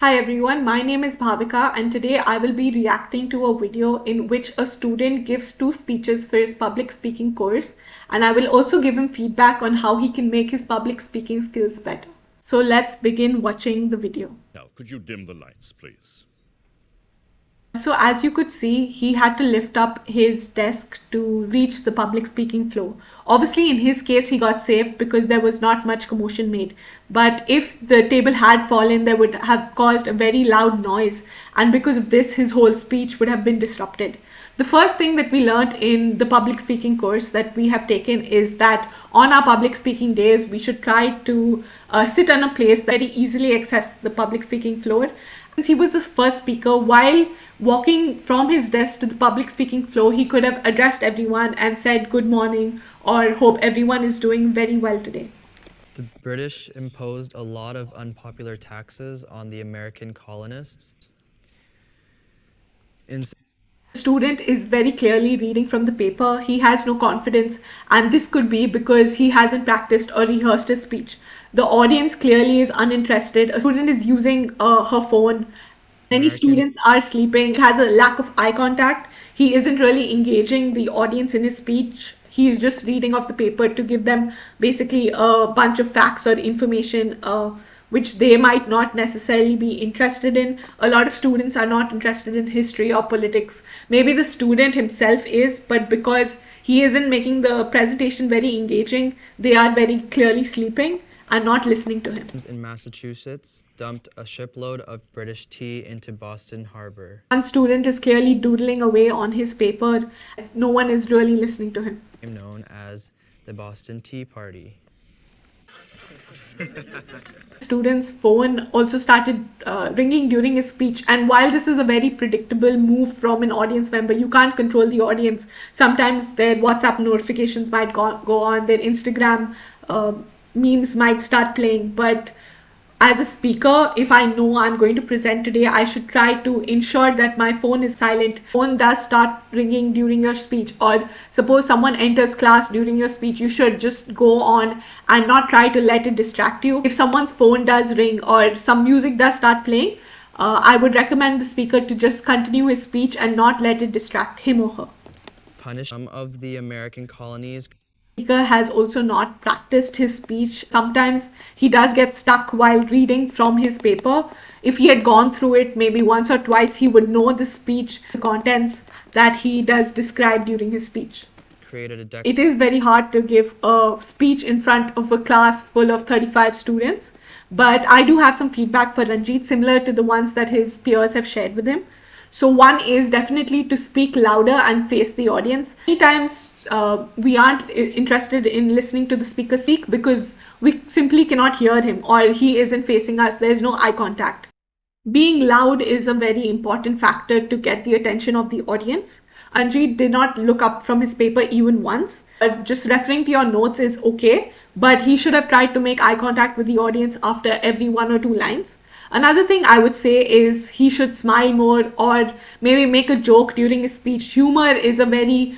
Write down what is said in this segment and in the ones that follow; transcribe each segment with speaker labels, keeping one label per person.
Speaker 1: Hi everyone, my name is Bhavika and today I will be reacting to a video in which a student gives two speeches for his public speaking course, and I will also give him feedback on how he can make his public speaking skills better. So let's begin watching the video.
Speaker 2: Now, could you dim the lights, please?
Speaker 1: So as you could see, he had to lift up his desk to reach the public speaking floor. Obviously, in his case, he got saved because there was not much commotion made. But if the table had fallen, there would have caused a very loud noise. And because of this, his whole speech would have been disrupted. The first thing that we learned in the public speaking course that we have taken is that on our public speaking days, we should try to sit in a place that very easily access the public speaking floor. Since he was the first speaker, while walking from his desk to the public speaking floor, he could have addressed everyone and said good morning or hope everyone is doing very well today.
Speaker 3: The British imposed a lot of unpopular taxes on the American colonists.
Speaker 1: The student is very clearly reading from the paper. He has no confidence, and this could be because he hasn't practiced or rehearsed his speech. The audience clearly is uninterested. A student is using her phone. Many students are sleeping, has a lack of eye contact. He isn't really engaging the audience in his speech. He is just reading off the paper to give them basically a bunch of facts or information which they might not necessarily be interested in. A lot of students are not interested in history or politics. Maybe the student himself is, but because he isn't making the presentation very engaging, they are very clearly sleeping and not listening to him.
Speaker 3: In Massachusetts dumped a shipload of British tea into Boston Harbor.
Speaker 1: One student is clearly doodling away on his paper. No one is really listening to him.
Speaker 3: Known as the Boston Tea Party.
Speaker 1: Student's phone also started ringing during his speech, and while this is a very predictable move from an audience member, you can't control the audience. Sometimes their WhatsApp notifications might go on, their Instagram memes might start playing, but as a speaker, if I know I'm going to present today, I should try to ensure that my phone is silent. Phone does start ringing during your speech, or suppose someone enters class during your speech, you should just go on and not try to let it distract you. If someone's phone does ring or some music does start playing, I would recommend the speaker to just continue his speech and not let it distract him or her.
Speaker 3: Punish some of the American colonies.
Speaker 1: Speaker has also not practiced his speech. Sometimes he does get stuck while reading from his paper. If he had gone through it maybe once or twice, he would know the speech, the contents that he does describe during his speech. It is very hard to give a speech in front of a class full of 35 students, but I do have some feedback for Ranjit similar to the ones that his peers have shared with him. So one is definitely to speak louder and face the audience. Many times we aren't interested in listening to the speaker speak because we simply cannot hear him or he isn't facing us. There's no eye contact. Being loud is a very important factor to get the attention of the audience. Anjit did not look up from his paper even once. Just referring to your notes is okay, but he should have tried to make eye contact with the audience after every one or two lines. Another thing I would say is he should smile more or maybe make a joke during his speech. Humor is a very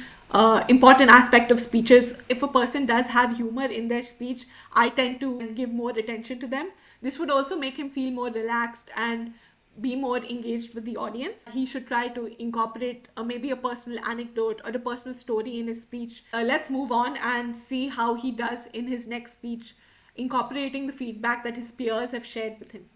Speaker 1: important aspect of speeches. If a person does have humor in their speech, I tend to give more attention to them. This would also make him feel more relaxed and be more engaged with the audience. He should try to incorporate maybe a personal anecdote or a personal story in his speech. Let's move on and see how he does in his next speech, incorporating the feedback that his peers have shared with him.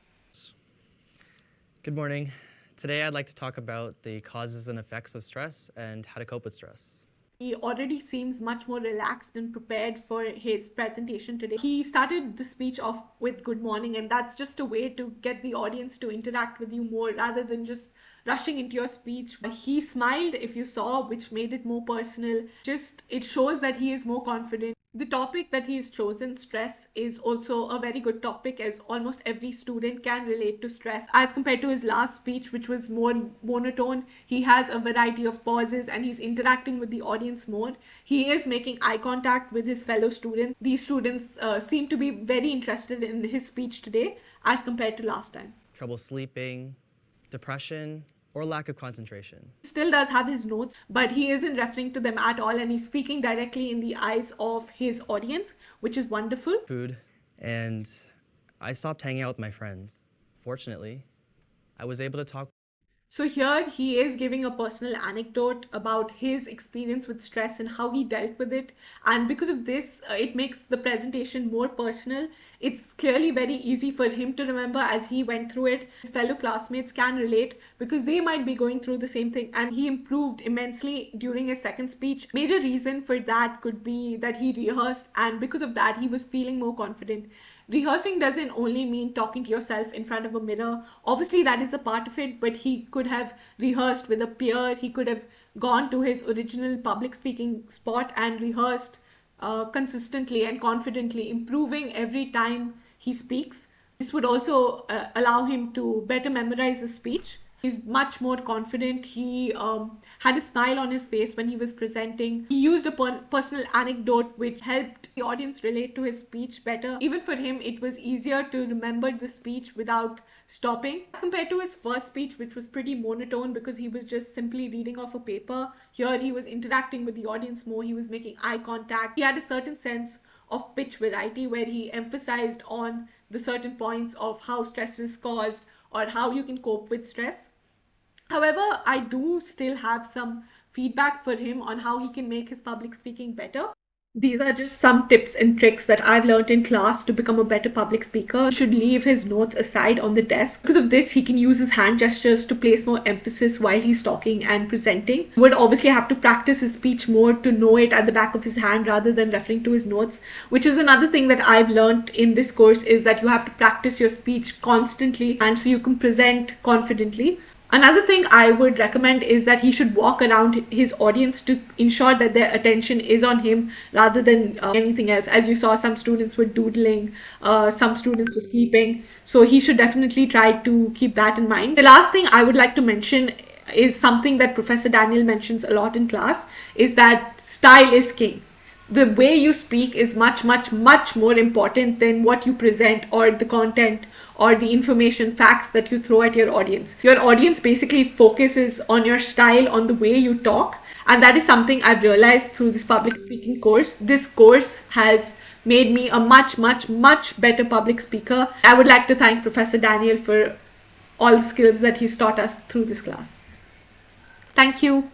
Speaker 3: Good morning. Today I'd like to talk about the causes and effects of stress and how to cope with stress.
Speaker 1: He already seems much more relaxed and prepared for his presentation today. He started the speech off with good morning, and that's just a way to get the audience to interact with you more rather than just rushing into your speech. He smiled, if you saw, which made it more personal. Just it shows that he is more confident. The topic that he has chosen, stress, is also a very good topic as almost every student can relate to stress. As compared to his last speech, which was more monotone, he has a variety of pauses and he's interacting with the audience more. He is making eye contact with his fellow students. These students seem to be very interested in his speech today as compared to last time.
Speaker 3: Trouble sleeping, depression, or lack of concentration.
Speaker 1: He still does have his notes, but he isn't referring to them at all and he's speaking directly in the eyes of his audience, which is wonderful.
Speaker 3: Food, and I stopped hanging out with my friends, fortunately. I was able to talk.
Speaker 1: So here he is giving a personal anecdote about his experience with stress and how he dealt with it. And because of this, it makes the presentation more personal. It's clearly very easy for him to remember as he went through it. His fellow classmates can relate because they might be going through the same thing. And he improved immensely during his second speech. Major reason for that could be that he rehearsed, and because of that, he was feeling more confident. Rehearsing doesn't only mean talking to yourself in front of a mirror. Obviously, that is a part of it, but he could have rehearsed with a peer. He could have gone to his original public speaking spot and rehearsed consistently and confidently, improving every time he speaks. This would also allow him to better memorize the speech. He's much more confident. He had a smile on his face when he was presenting. He used a personal anecdote which helped the audience relate to his speech better. Even for him, it was easier to remember the speech without stopping. As compared to his first speech, which was pretty monotone because he was just simply reading off a paper, here he was interacting with the audience more. He was making eye contact. He had a certain sense of pitch variety where he emphasized on the certain points of how stress is caused or how you can cope with stress. However, I do still have some feedback for him on how he can make his public speaking better. These are just some tips and tricks that I've learned in class to become a better public speaker. He should leave his notes aside on the desk. Because of this, he can use his hand gestures to place more emphasis while he's talking and presenting. He would obviously have to practice his speech more to know it at the back of his hand rather than referring to his notes, which is another thing that I've learned in this course, is that you have to practice your speech constantly and so you can present confidently. Another thing I would recommend is that he should walk around his audience to ensure that their attention is on him rather than anything else. As you saw, some students were doodling, some students were sleeping. So he should definitely try to keep that in mind. The last thing I would like to mention is something that Professor Daniel mentions a lot in class, is that style is king. The way you speak is much more important than what you present or the content or the information, facts that you throw at your audience. Your audience basically focuses on your style, on the way you talk, and that is something I've realized through this public speaking course. This course has made me a much better public speaker. I would like to thank Professor Daniel for all the skills that he's taught us through this class. Thank you.